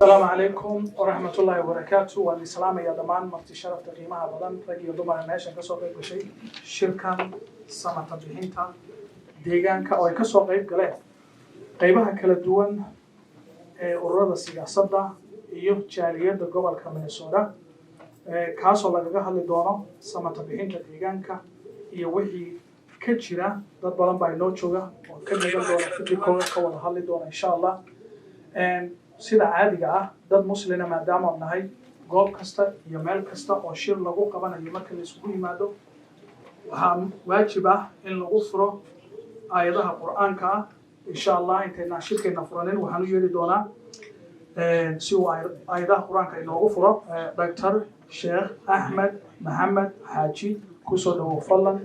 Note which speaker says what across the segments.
Speaker 1: السلام عليكم ورحمة الله وبركاته والسلام يا دمان مرتي شرف تقييمها بدن رجي دوما ماشي كسو قيب شيء شركة سنة بحينتا ديجان كأو كسو قيب قلة قيبها كلا دوان أوراد السياسة يو جالية دقوال كمينيسودا كاسو لقاها لدونا سنة بحينتا ديجان كا يوحي كجرا ضد بلان باينوتشوغا وكذا دونا فيديو كوغا كوال هالي دونا إن شاء الله sida caadiga ah dad muslina maadaama aan nahay goob kasta iyo meel kasta oo shir lagu qabanayo marka la isugu yimaado waxaa waajib ah in lagu furo aayadaha quraanka ah insha Allah intayna shirkeena furanin waxaan u yeeri doonaa si uu aayadaha quraanka inoogu furo Dr. Sheikh Ahmed Mohamed Haji kusoo dhawo fadlan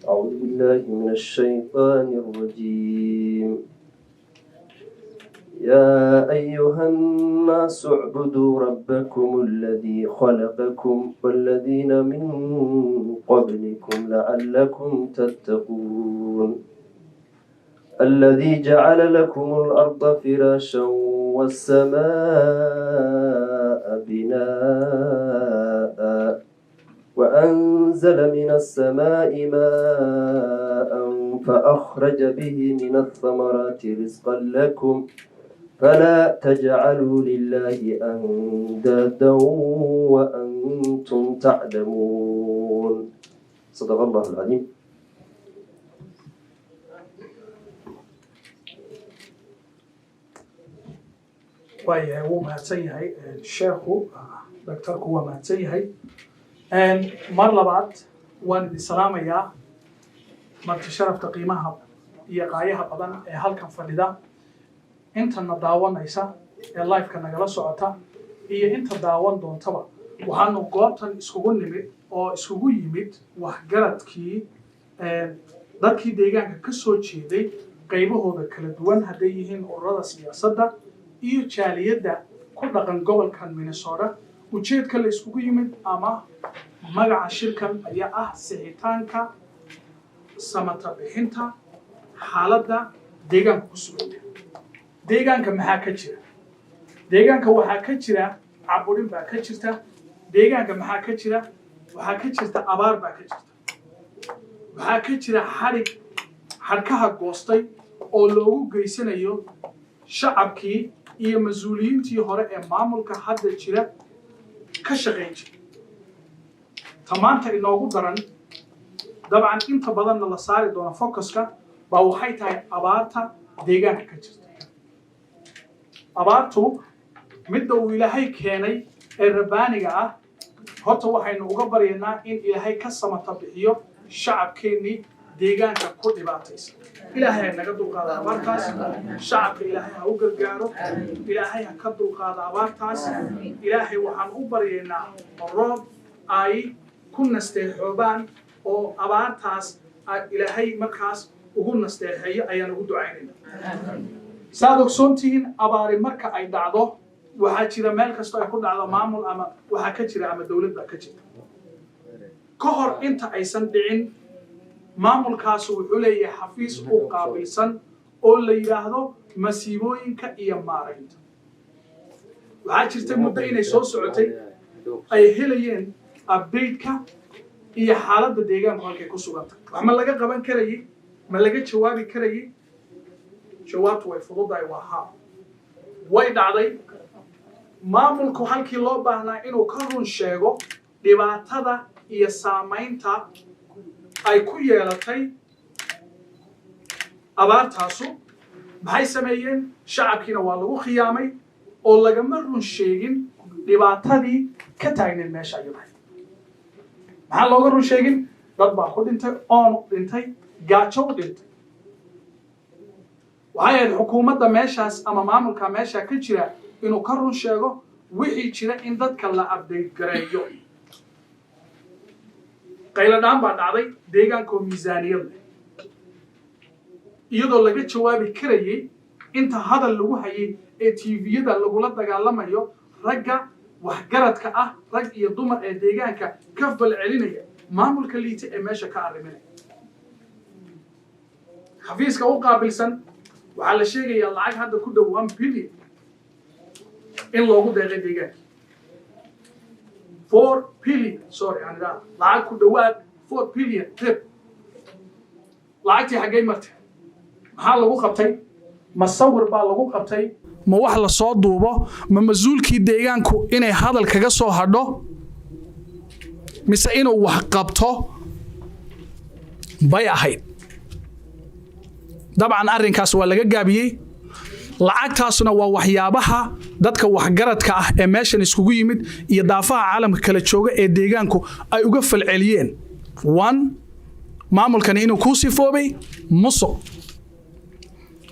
Speaker 2: أعوذ بالله من الشيطان الرجيم يا أيها الناس اعبدوا ربكم الذي خلقكم والذين من قبلكم لعلكم تتقون الذي جعل لكم الأرض فراشا والسماء بناء وأنزل من السماء ماء فأخرج به من الثمرات رزقا لكم فلا تجعلوا لله أندادا وأنتم تعلمون صدق الله العظيم.
Speaker 1: وهي هو مهتسيهي الشيخ دكتور هو مهتسيهي mar labaad waan idin salaamayaa marti sharafta qiimaha iyo qaayaha badan ee halkan fadhida intana daawanaysa ee live-ka nagala socota iyo inta daawan doontaba waxaanu goobtan iskugu yimid waxgaradkii dadkii deegaanka ka soo jeeday qaybahooda kala duwan hadday yihiin ururada siyaasadda iyo jaaliyadda ku dhaqan gobolkan Minnesota ujeedka la iskugu yimid ama magaca shirkan ayaa ah sixitaanka samata bixinta xaaladda deegaanka ku sugan deegaanka maxaa ka jira deegaanka waxaa ka jira caburin baa ka jirta deegaanka maxaa ka jira waxaa ka jirta abaar baa ka jirta waxaa ka jira xadhkaha goostay oo loogu geysanayo shacabkii iyo mas'uuliyiintii hore ee maamulka hadda jira ka shaqeyn jiray tamaanta inoogu daran dabcan inta badanna la saari doono focuska baa waxay tahay abaarta deegaanka ka jirta abaartu midda uu ilaahay keenay ee rabbaaniga ah horta waxaynu uga baryaynaa in ilaahay ka samata bixiyo shacabkeennii deegaanka ku dhibaataysan ilaahay ha naga dulqaada abaartaas shacabka ilaahay ha u gargaaro ilaahay ha ka dulqaada abaartaas ilaahay waxaan u baryaynaa roob ay ku nasteexoobaan oo abaartaas ilaahay markaas ugu nasteexeeyo ayaan ugu ducaynaynaa saad ogsoontihiin abaari marka ay dhacdo waxaa jira meel kastoo ay ku dhacdo maamul ama waxaa ka jira ama dowlad baa ka jirta ka hor inta aysan dhicin maamulkaasu wuxuu leeyahay xafiis u qaabilsan oo la yidhaahdo masiibooyinka iyo maaraynta waxaa jirtay muddo inay soo socotay ay helayeen update-ka iyo xaaladda deegaanku halkay ku sugantay wax ma laga qaban karayay ma laga jawaabi karayay jawaabtu way fududahay waa haa way dhacday maamulku halkii loo baahnaa inuu ka run sheego dhibaatada iyo saamaynta ay ku yeelatay abaartaasu maxay sameeyeen shacabkiina waa lagu khiyaamay oo lagama run sheegin dhibaatadii ka taagneed meesha ayadahay maxaa looga run sheegin dad baa ku dhintay oon dhintay gaajo u dhintay waxay ahayd xukuumadda meeshaas ama maamulka meesha ka jira inuu ka run sheego wixii jira in dadka la update gareeyo qayladhaan baa dhacday deegaankoo miisaaniyad leh iyadoo laga jawaabi karayay inta hadal lagu hayay ee TV-yada lagula dagaalamayo ragga waxgaradka ah rag iyo dumar ee deegaanka ka falcelinaya maamulka liita ee meesha ka arriminaya xafiiska u qaabilsan waxaa la sheegayaa lacag hadda ku dhow 1 billion in loogu deeqay deegaanka 4 billion sorry aan idhaa lacag ku dhowaad 4 billion trip lacagtii xaggay martay maxaa lagu qabtay ma sawir baa lagu qabtay ma wax la soo duubo ma masuulkii deegaanku inay hadal kaga soo hadho mise inuu wax qabto bay ahayd dabcan arrinkaas waa laga gaabiyey lacagtaasuna waa waxyaabaha dadka waxgaradka ah ee meeshan iskugu yimid iyo daafaha caalamka kala jooga ee deegaanku ay uga falceliyeen maamulkani inuu ku sifoobay musuq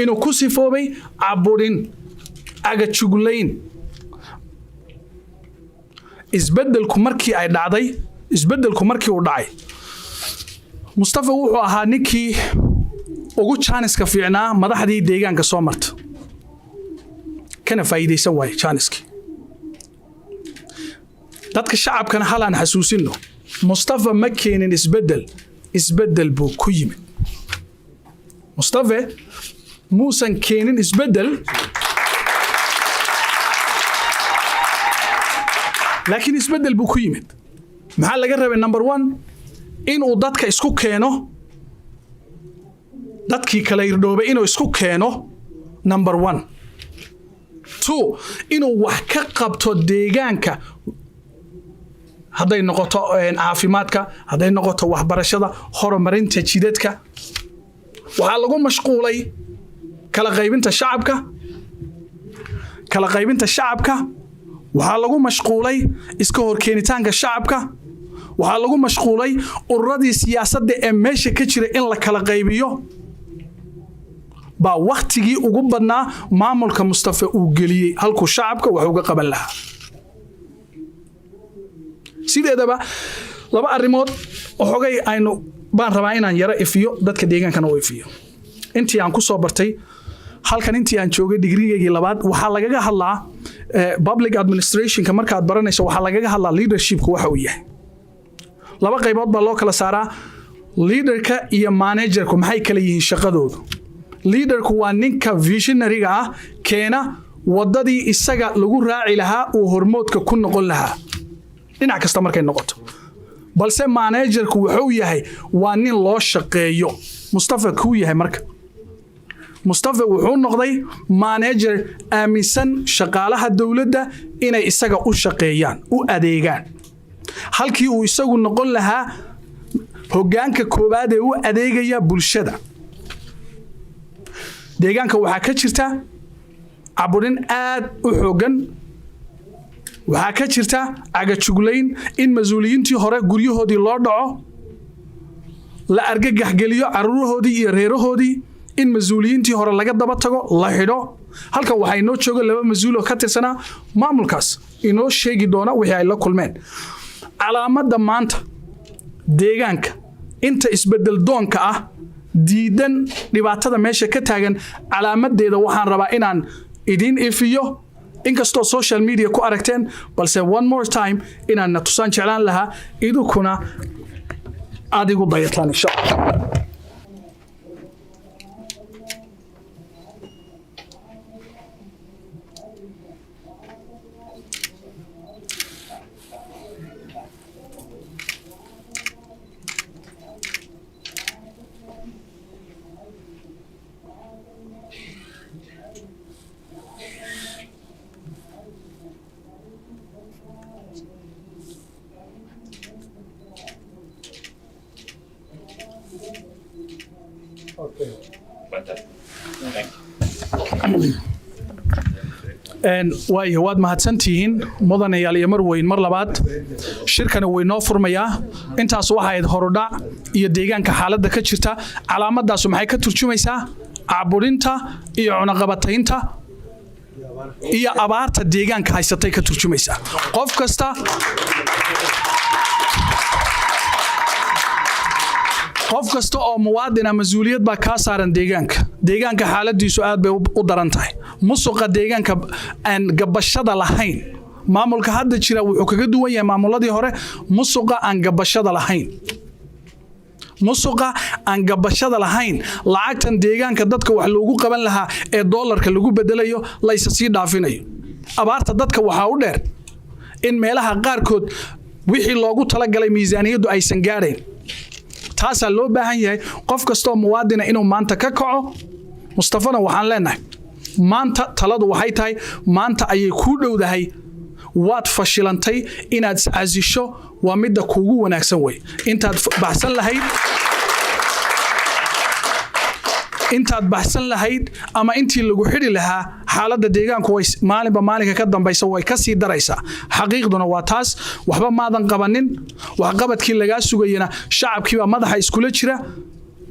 Speaker 1: inuu ku sifoobay caburin agajuglayn isbeddelku markii uu dhacay Mustafa wuxuu ahaa ninkii ugu jaaniska fiicnaa madaxdii deegaanka soo marta kana faa'iideysan waay jaaniski dadka shacabkana halaan xasuusino Mustafa ma keenin isbeddel buu ku yimid Mustafa muusan keenin isbeddel laakiin isbeddel buu ku yimid maxaa laga rabay number 1 inuu dadka isku keeno dadkii kala irdhoobay inuu isku keeno number 1 2 inuu wax ka qabto deegaanka hadday noqoto caafimaadka hadday noqoto waxbarashada horumarinta jidadka waxaa lagu mashquulay kala qaybinta shacabka waxaa lagu mashquulay iska horkeenitaanka shacabka waxaa lagu mashquulay ururadii siyaasadda ee meesha ka jira in la kala qaybiyo baa waqtigii ugu badnaa maamulka Mustafa uu geliyay halku shacabka wax uga qaban lahaa sideedaba laba arrimood oo xogay aynu baan rabaa inaan yara ifiyo dadka deegaankana oo ifiyo intii aan ku soo bartay halkan intii aan joogay digrigeygii labaad waxaa lagaga hadlaa public administrationka markaad baranayso waxaa lagaga hadlaa leadershipku waxa uu yahay laba qaybood baa loo kala saaraa leaderka iyo managerku maxay kala yihiin shaqadoodu leaderku waa ninka visionary-ga ah keena wadadii isaga lagu raaci lahaa oo hormoodka ku noqon lahaa dhinac kasta markay noqoto balse managerku wuxuu yahay waa nin loo shaqeeyo Mustafa ku yahay marka Mustafa wuxuu noqday manager aaminsan shaqaalaha dawladda inay isaga u shaqeeyaan u adeegaan halkii uu isagu noqon lahaa hoggaanka koobaad ee u adeegaya bulshada deegaanka waxaa ka jirta caburin aad u xooggan waxaa ka jirta agajuglayn in masuuliyiintii hore guryahoodii loo dhaco la argagax geliyo caruurahoodii iyo reerahoodii in masuuliyiintii hore laga daba tago la xidho halka waxay noo jooga laba masuul oo ka tirsanaa maamulkaas inoo sheegi doona wixii ay la kulmeen calaamadda maanta deegaanka inta isbeddel doonka ah diidan dhibaatada meesha ka taagan calaamadeeda waxaan rabaa inaan idin ifiyo inkastoo social media ku aragteen balse one more time inaan na tusaan jeclaan lahaa idukuna adigu dayataan insha Allah waayo waad mahadsantihiin mudanayaal iyo marweyn mar labaad shirkani way noo furmayaa intaas waxa ay horudhac iyo deegaanka xaaladda ka jirta calaamadaas maxay ka turjumaysaa caburinta iyo cunaqabataynta iyo abaarta deegaanka haysatay ka turjumaysaa qof kasta qof kasta oo muwaadin ah mas'uuliyad baa ka saaran deegaanka xaaladiisu aad bay u daran tahay musuqa deegaanka aan gabashada lahayn maamulka hadda jira wuxuu kaga duwan yahay maamuladii hore musuqa aan gabashada lahayn lacagtan deegaanka dadka wax loogu qaban lahaa ee dollarka lagu bedelayo la isa sii dhaafinayo abaarta dadka waxa u dheer in meelaha qaarkood wixii loogu talagalay miisaaniyadu aysan gaadhayn taasaa loo baahan yahay qof kastoo muwaadina inuu maanta ka kaco Mustafana waxaan leenahay maanta taladu waxay tahay maanta ayay ku dhowdahay waad fashilantay inaad iscasisho waa midda kuugu wanaagsan way intaad baxsan lahayd ama intii lagu xiri lahaa xaaladda deegaanku way maalinka ka dambaysa way ka sii daraysaa xaqiiqduna waa taas waxba maadan qabanin wax qabadkii laga sugayna shacabkiiba madaxa iskula jira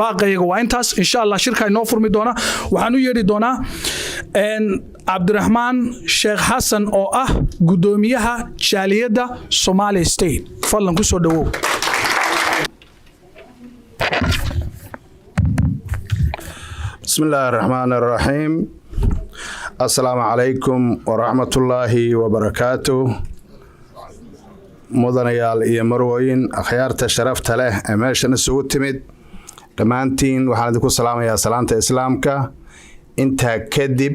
Speaker 1: baaqayga waa intaas insha Allah shirka inoo furmi doona waxaan u yeeri doonaa Abdurrahman Sheikh Hassan oo ah gudoomiyaha jaaliyadda Somali State fadlan ku soo dhawow
Speaker 3: بسم الله الرحمن الرحيم السلام عليكم ورحمة الله وبركاته مدنيال iyo marwooyin akhyaarta sharafta leh ee meeshan isugu timid dhammaantiin waxaan idinku salaamayaa salaanta islaamka intaa kadib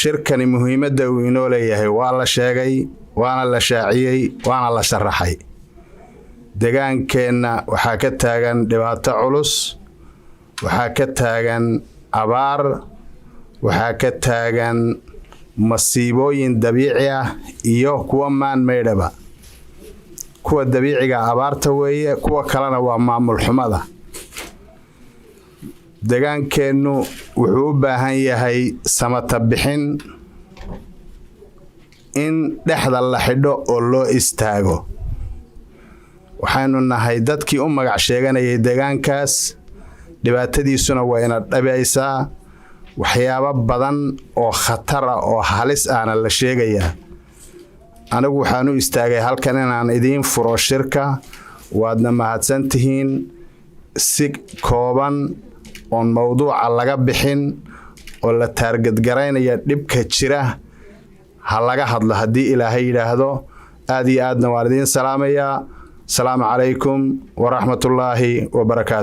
Speaker 3: shirkani muhiimadda uu inoo leeyahay waa la sheegay waana la shaaciyey waana la sharaxay deegaankeenna waxaa ka taagan dhibaato culus waxaa ka taagan abaar waxaa ka taagan masiibooyin dabiici ah iyo kuwa man-made-ba kuwa dabiiciga abaarta weeye kuwa kalena waa maamul xumada deegaankeennu wuxuu u baahan yahay samata bixin in dhexda la xidho oo loo istaago waxaynu nahay dadkii u magac sheeganayay deegaankaas dhibaatadiisuna waa ina dhabaysaa waxyaabo badan oo khatar ah oo halis ahna la sheegayaa anigu waxaan u istaagay halkan inaan idiin furo shirka waadna mahadsantihiin si kooban oon mawduuca laga bixin oo la taargadgaraynaya dhibka jira ha laga hadlo haddii ilaahay yidhaahdo aad iyo aadna waan idiin salaamayaa السلام عليكم ورحمة الله وبركاته